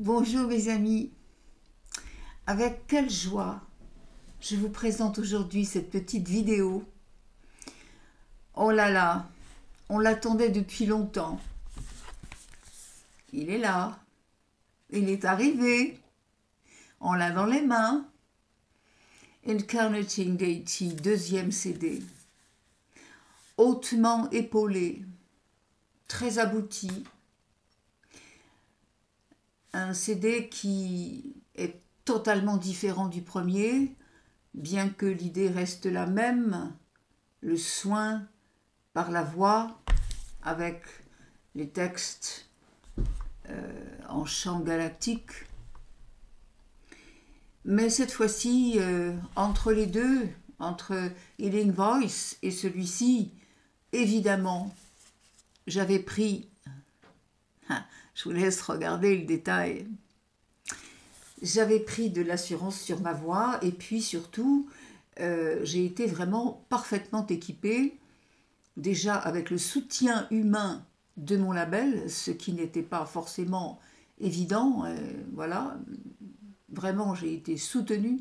Bonjour mes amis, avec quelle joie je vous présente aujourd'hui cette petite vidéo. Oh là là, on l'attendait depuis longtemps. Il est là, il est arrivé, on l'a dans les mains. Incarnating Deity, deuxième CD, hautement épaulé, très abouti. Un CD qui est totalement différent du premier, bien que l'idée reste la même, le soin par la voix, avec les textes en chant galactique. Mais cette fois-ci, entre les deux, entre Healing Voice et celui-ci, évidemment, j'avais pris... Je vous laisse regarder le détail. J'avais pris de l'assurance sur ma voix et puis surtout, j'ai été vraiment parfaitement équipée, déjà avec le soutien humain de mon label, ce qui n'était pas forcément évident. Voilà, vraiment j'ai été soutenue,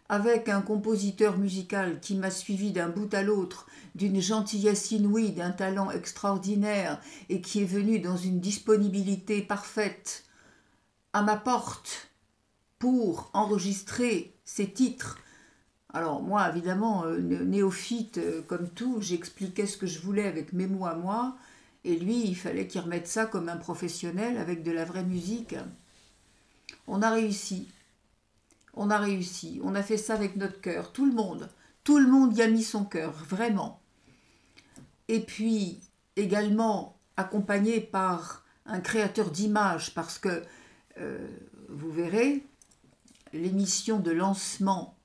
avec un compositeur musical qui m'a suivi d'un bout à l'autre, d'une gentillesse inouïe, d'un talent extraordinaire et qui est venu dans une disponibilité parfaite à ma porte pour enregistrer ses titres. Alors moi, évidemment, néophyte comme tout, j'expliquais ce que je voulais avec mes mots à moi, et lui, il fallait qu'il remette ça comme un professionnel avec de la vraie musique. On a réussi. On a réussi, on a fait ça avec notre cœur, tout le monde y a mis son cœur, vraiment. Et puis, également, accompagné par un créateur d'images, parce que, vous verrez, l'émission de lancement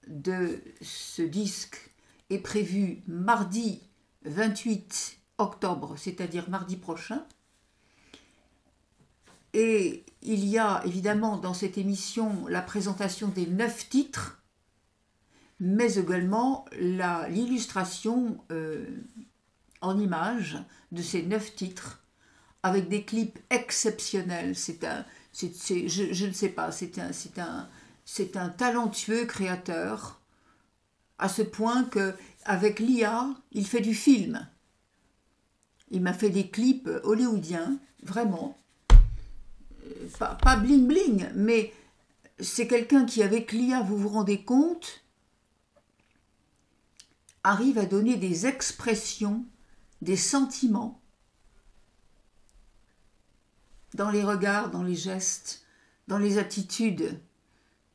de ce disque est prévue mardi 28 octobre, c'est-à-dire mardi prochain. Et il y a évidemment dans cette émission la présentation des 9 titres, mais également l'illustration en images de ces 9 titres, avec des clips exceptionnels. Je ne sais pas, c'est un talentueux créateur, à ce point qu'avec l'IA, il fait du film. Il m'a fait des clips hollywoodiens, vraiment. Pas bling bling, mais c'est quelqu'un qui, avec l'IA, vous vous rendez compte, arrive à donner des expressions, des sentiments, dans les regards, dans les gestes, dans les attitudes.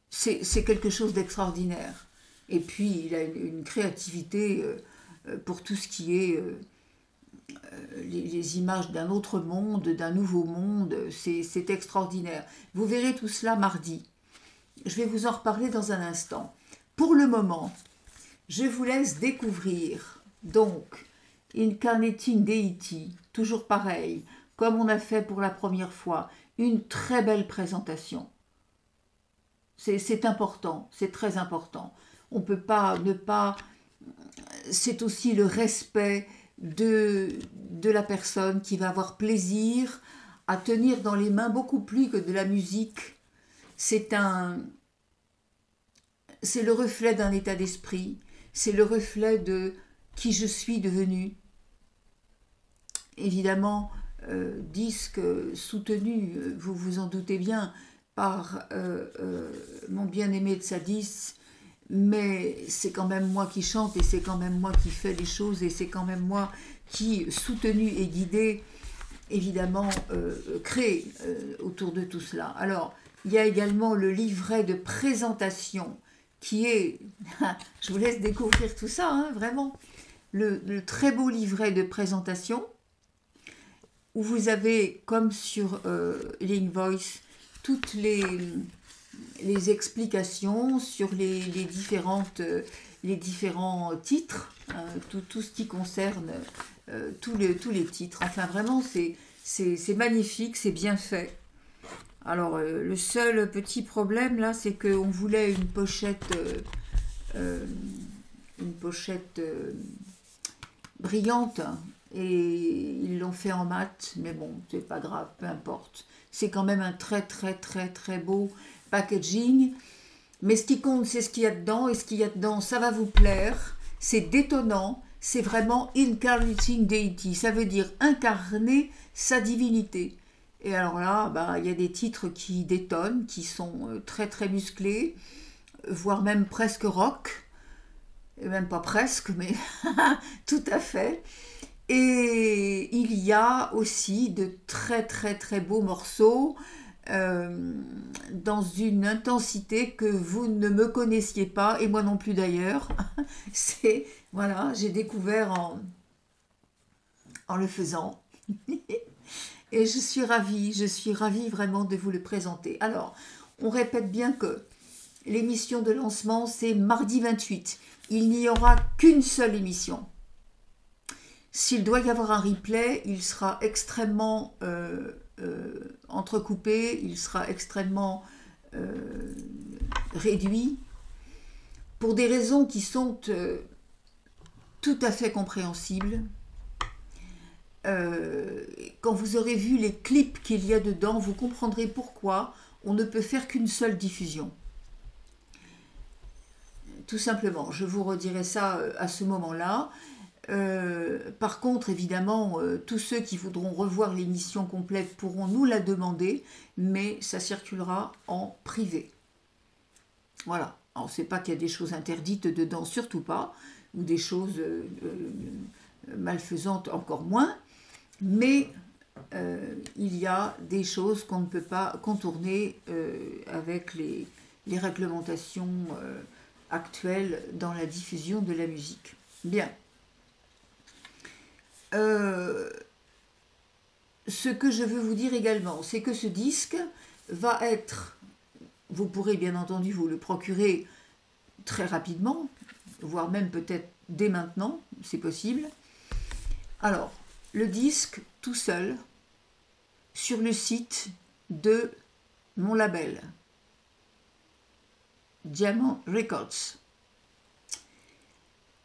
C'est quelque chose d'extraordinaire. Et puis, il a une créativité pour tout ce qui est... les images d'un autre monde, d'un nouveau monde, c'est extraordinaire. Vous verrez tout cela mardi. Je vais vous en reparler dans un instant. Pour le moment, je vous laisse découvrir, donc, Incarnating Deity, toujours pareil, comme on a fait pour la première fois, une très belle présentation. C'est important, c'est très important. On ne peut pas ne pas... C'est aussi le respect de la personne qui va avoir plaisir à tenir dans les mains beaucoup plus que de la musique. C'est le reflet d'un état d'esprit, c'est le reflet de qui je suis devenue. Évidemment, disque soutenu, vous vous en doutez bien, par mon bien-aimé Tsadis, mais c'est quand même moi qui chante et c'est quand même moi qui fais les choses et c'est quand même moi qui, soutenu et guidé, évidemment, crée autour de tout cela. Alors, il y a également le livret de présentation qui est, je vous laisse découvrir tout ça, hein, vraiment, le très beau livret de présentation où vous avez, comme sur Healing Voice, toutes les explications sur les différents titres, tout ce qui concerne tous les titres. Enfin, vraiment, c'est magnifique, c'est bien fait. Alors, le seul petit problème, là, c'est qu'on voulait une pochette brillante, et ils l'ont fait en mat, mais bon, c'est pas grave, peu importe. C'est quand même un très très très très beau packaging. Mais ce qui compte, c'est ce qu'il y a dedans, et ce qu'il y a dedans, ça va vous plaire. C'est détonnant, c'est vraiment incarnating deity, ça veut dire incarner sa divinité. Et alors là, bah, il y a des titres qui détonnent, qui sont très très musclés, voire même presque rock, et même pas presque, mais tout à fait. Et il y a aussi de très très très beaux morceaux dans une intensité que vous ne me connaissiez pas, et moi non plus d'ailleurs. C'est, voilà, j'ai découvert en le faisant. Et je suis ravie vraiment de vous le présenter. Alors, on répète bien que l'émission de lancement, c'est mardi 28. Il n'y aura qu'une seule émission. S'il doit y avoir un replay, il sera extrêmement entrecoupé, il sera extrêmement réduit, pour des raisons qui sont tout à fait compréhensibles. Quand vous aurez vu les clips qu'il y a dedans, vous comprendrez pourquoi on ne peut faire qu'une seule diffusion. Tout simplement, je vous redirai ça à ce moment-là. Par contre, évidemment, tous ceux qui voudront revoir l'émission complète pourront nous la demander, mais ça circulera en privé. Voilà. Alors, c'est pas qu'il y a des choses interdites dedans, surtout pas, ou des choses malfaisantes encore moins, mais il y a des choses qu'on ne peut pas contourner avec les réglementations actuelles dans la diffusion de la musique. Bien. Ce que je veux vous dire également, c'est que ce disque va être, vous pourrez bien entendu vous le procurer très rapidement, voire même peut-être dès maintenant, c'est possible. Alors, le disque tout seul, sur le site de mon label, Diamond Records.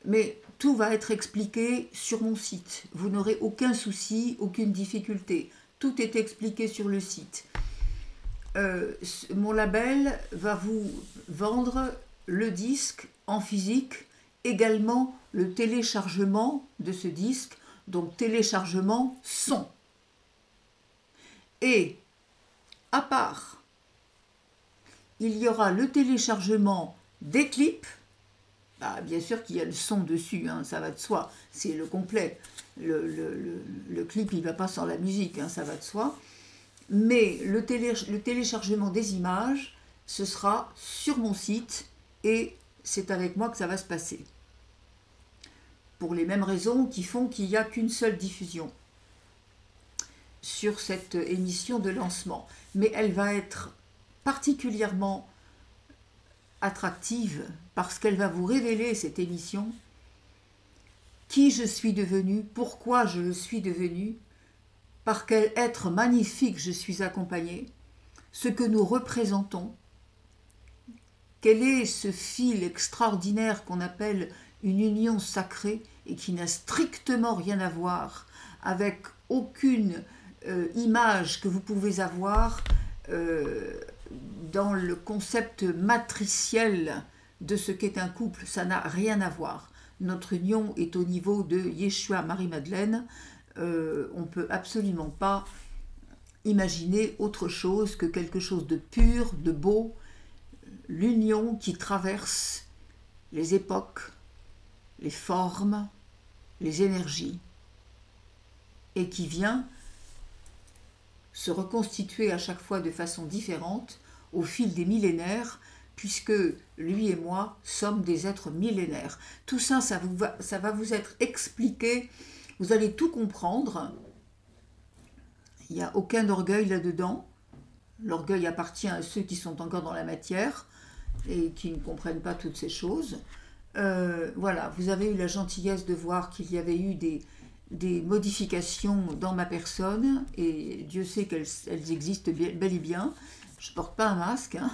Mais tout va être expliqué sur mon site. Vous n'aurez aucun souci, aucune difficulté. Tout est expliqué sur le site. Mon label va vous vendre le disque en physique, également le téléchargement de ce disque, donc téléchargement son. Et à part, il y aura le téléchargement des clips. Bah, bien sûr qu'il y a le son dessus, hein, ça va de soi, c'est le complet. Le clip, il ne va pas sans la musique, hein, ça va de soi. Mais le téléchargement des images, ce sera sur mon site et c'est avec moi que ça va se passer. Pour les mêmes raisons qui font qu'il n'y a qu'une seule diffusion sur cette émission de lancement. Mais elle va être particulièrement attractive parce qu'elle va vous révéler, cette émission, qui je suis devenue, pourquoi je le suis devenue, par quel être magnifique je suis accompagnée, ce que nous représentons, quel est ce fil extraordinaire qu'on appelle une union sacrée et qui n'a strictement rien à voir avec aucune image que vous pouvez avoir dans le concept matriciel de ce qu'est un couple, ça n'a rien à voir. Notre union est au niveau de Yeshua Marie-Madeleine. On ne peut absolument pas imaginer autre chose que quelque chose de pur, de beau, l'union qui traverse les époques, les formes, les énergies, et qui vient se reconstituer à chaque fois de façon différente au fil des millénaires, puisque lui et moi sommes des êtres millénaires. Tout ça, ça va vous être expliqué, vous allez tout comprendre. Il n'y a aucun orgueil là-dedans. L'orgueil appartient à ceux qui sont encore dans la matière et qui ne comprennent pas toutes ces choses. Voilà, vous avez eu la gentillesse de voir qu'il y avait eu des modifications dans ma personne, et Dieu sait qu'elles existent bel et bien. Je ne porte pas un masque, hein.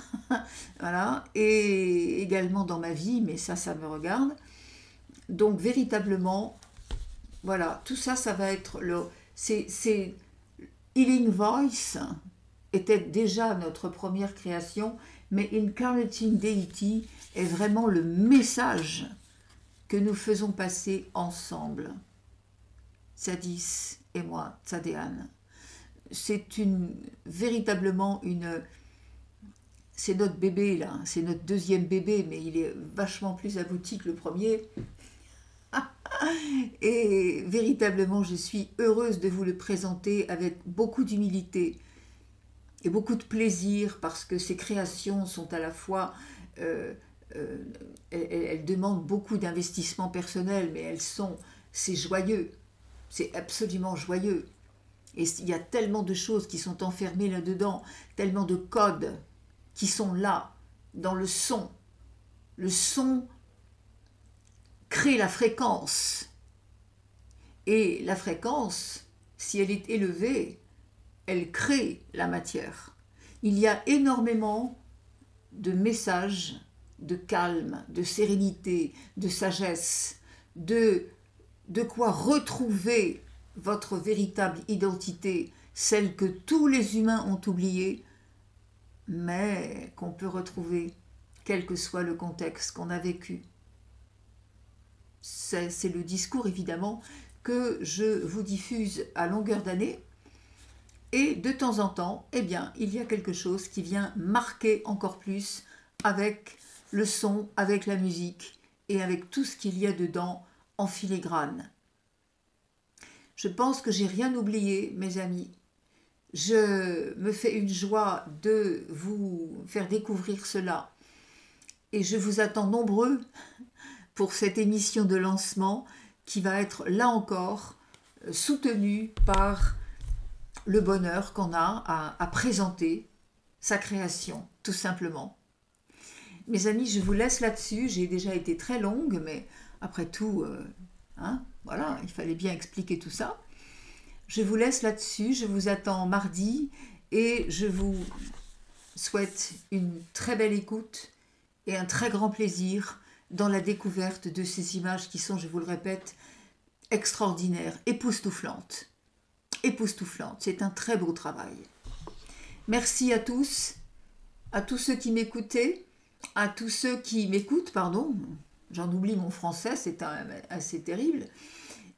Voilà, et également dans ma vie, mais ça me regarde. Donc véritablement, Voilà, tout ça, ça va être le... C'est Healing Voice était déjà notre première création, mais Incarnating Deity est vraiment le message que nous faisons passer ensemble. Sadis et moi, Tzadéane. C'est véritablement une... C'est notre bébé, là. C'est notre deuxième bébé, mais il est vachement plus abouti que le premier. Et véritablement, je suis heureuse de vous le présenter avec beaucoup d'humilité et beaucoup de plaisir, parce que ces créations sont à la fois... elles demandent beaucoup d'investissement personnel, mais c'est joyeux. C'est absolument joyeux. Et il y a tellement de choses qui sont enfermées là-dedans, tellement de codes qui sont là, dans le son. Le son crée la fréquence. Et la fréquence, si elle est élevée, elle crée la matière. Il y a énormément de messages de calme, de sérénité, de sagesse, de quoi retrouver votre véritable identité, celle que tous les humains ont oubliée, mais qu'on peut retrouver, quel que soit le contexte qu'on a vécu. C'est le discours, évidemment, que je vous diffuse à longueur d'année, et de temps en temps, eh bien, il y a quelque chose qui vient marquer encore plus avec le son, avec la musique et avec tout ce qu'il y a dedans en filigrane. Je pense que j'ai rien oublié, mes amis. Je me fais une joie de vous faire découvrir cela. Et je vous attends nombreux pour cette émission de lancement qui va être, là encore, soutenue par le bonheur qu'on a à présenter sa création, tout simplement. Mes amis, je vous laisse là-dessus. J'ai déjà été très longue, mais après tout, voilà, il fallait bien expliquer tout ça. Je vous laisse là-dessus. Je vous attends mardi et je vous souhaite une très belle écoute et un très grand plaisir dans la découverte de ces images qui sont, je vous le répète, extraordinaires, époustouflantes. Époustouflantes. C'est un très beau travail. Merci à tous ceux qui m'écoutaient, à tous ceux qui m'écoutent, pardon, j'en oublie mon français, c'est assez terrible,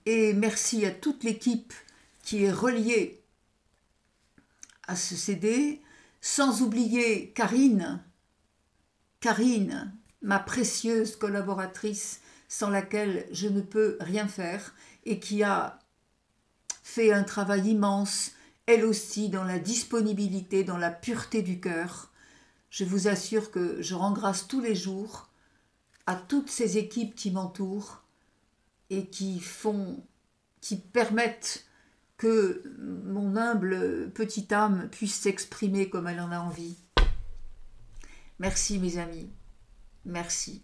et merci à toute l'équipe qui est reliée à ce CD, sans oublier Karine, ma précieuse collaboratrice, sans laquelle je ne peux rien faire, et qui a fait un travail immense, elle aussi, dans la disponibilité, dans la pureté du cœur. Je vous assure que je rends grâce tous les jours à toutes ces équipes qui m'entourent et qui permettent que mon humble petite âme puisse s'exprimer comme elle en a envie. Merci mes amis, merci.